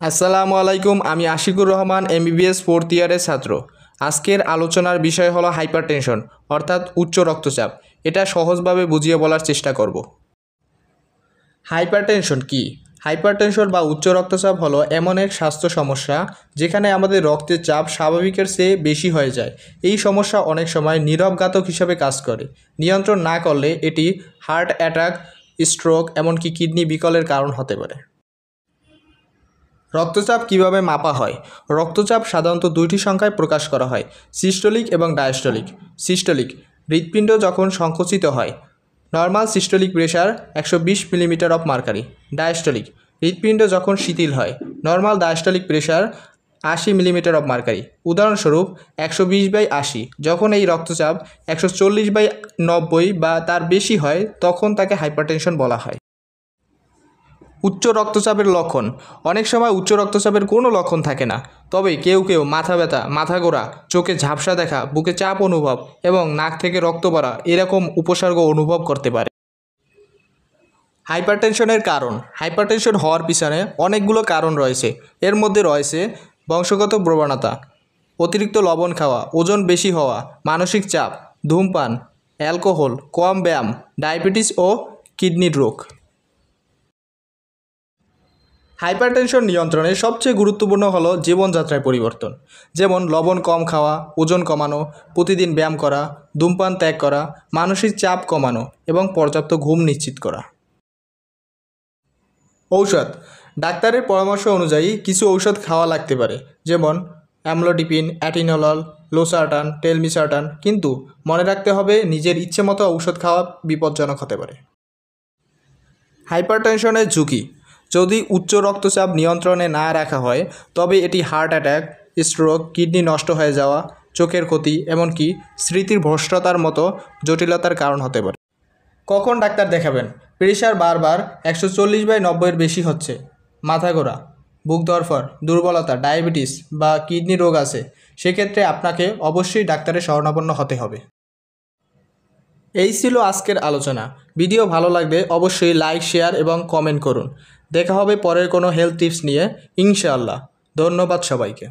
আসসালামু আলাইকুম। আমি আশিকুর রহমান, এমবিবিএস ফোর্থ ইয়ারের ছাত্র। আজকের আলোচনার বিষয় হলো হাইপারটেনশন অর্থাৎ উচ্চ রক্তচাপ। এটা সহজভাবে বুঝিয়ে বলার চেষ্টা করব। হাইপারটেনশন কি? হাইপারটেনশন বা উচ্চ রক্তচাপ হলো এমন এক স্বাস্থ্য সমস্যা যেখানে আমাদের রক্তের চাপ স্বাভাবিকের চেয়ে বেশি হয়ে যায়। এই সমস্যা অনেক সময় নীরব ঘাতক হিসাবে কাজ করে। নিয়ন্ত্রণ না করলে এটি হার্ট অ্যাটাক, স্ট্রোক, এমনকি কিডনি বিকলের কারণ হতে পারে। রক্তচাপ কিভাবে মাপা হয়? রক্তচাপ সাধারণত দুইটি সংখ্যায় প্রকাশ করা হয়, সিস্টোলিক এবং ডায়াস্টোলিক। সিস্টোলিক: হৃৎপিণ্ড যখন সংকুচিত হয়। Normal systolic pressure 120 millimetre of mercury. Diastolic: হৃৎপিণ্ড যখন শিথিল হয়। Normal diastolic pressure 80 millimetre of mercury. উদাহরণস্বরূপ 120/80। যখন এই রক্তচাপ 140/90 বা তার বেশি হয় তখন তাকে হাইপারটেনশন বলা হয়। উচ্চ রক্তচাপের লক্ষণ: অনেক সময় উচ্চ রক্তচাপের কোনো লক্ষণ থাকে না, তবে কেউ কেউ মাথা ব্যথা, মাথা ঘোরা, চোখে ঝাপসা দেখা, বুকে চাপ অনুভব এবং নাক থেকে রক্ত পড়া এরকম উপসর্গ অনুভব করতে পারে। হাইপারটেনশনের কারণ: হাইপারটেনশন হওয়ার পিছনে অনেকগুলো কারণ রয়েছে। এর মধ্যে রয়েছে বংশগত প্রবণতা, অতিরিক্ত লবণ খাওয়া, ওজন বেশি হওয়া, মানসিক চাপ, ধূমপান, অ্যালকোহল, কম ব্যায়াম, ডায়াবেটিস ও কিডনির রোগ। হাইপারটেনশন নিয়ন্ত্রণে সবচেয়ে গুরুত্বপূর্ণ হলো জীবনযাত্রায় পরিবর্তন, যেমন লবণ কম খাওয়া, ওজন কমানো, প্রতিদিন ব্যায়াম করা, ধূমপান ত্যাগ করা, মানসিক চাপ কমানো এবং পর্যাপ্ত ঘুম নিশ্চিত করা। ঔষধ: ডাক্তারের পরামর্শ অনুযায়ী কিছু ঔষধ খাওয়া লাগতে পারে, যেমন অ্যামলোডিপিন, অ্যাটিনোলল, লোসার্টান, টেলমিসার্টান। কিন্তু মনে রাখতে হবে নিজের ইচ্ছেমতো ঔষধ খাওয়া বিপজ্জনক হতে পারে। হাইপারটেনশনের ঝুঁকি: যদি উচ্চ রক্তচাপ নিয়ন্ত্রণে না রাখা হয় তবে এটি হার্ট অ্যাটাক, স্ট্রোক, কিডনি নষ্ট হয়ে যাওয়া, চোখের ক্ষতি, এমনকি স্মৃতির ভ্রষ্টতার মতো জটিলতার কারণ হতে পারে। কখন ডাক্তার দেখাবেন? প্রেশার বারবার 140/90-এর বেশি হচ্ছে, মাথা ঘোরা, বুক ধড়ফড়, দুর্বলতা, ডায়াবেটিস বা কিডনি রোগ আছে, সেক্ষেত্রে আপনাকে অবশ্যই ডাক্তারের শরণাপন্ন হতে হবে। এই ছিল আজকের আলোচনা। ভিডিও ভালো লাগলে অবশ্যই লাইক, শেয়ার এবং কমেন্ট করুন। দেখা হবে পরের কোনো হেলথ টিপস নিয়ে, ইনশাআল্লাহ। ধন্যবাদ সবাইকে।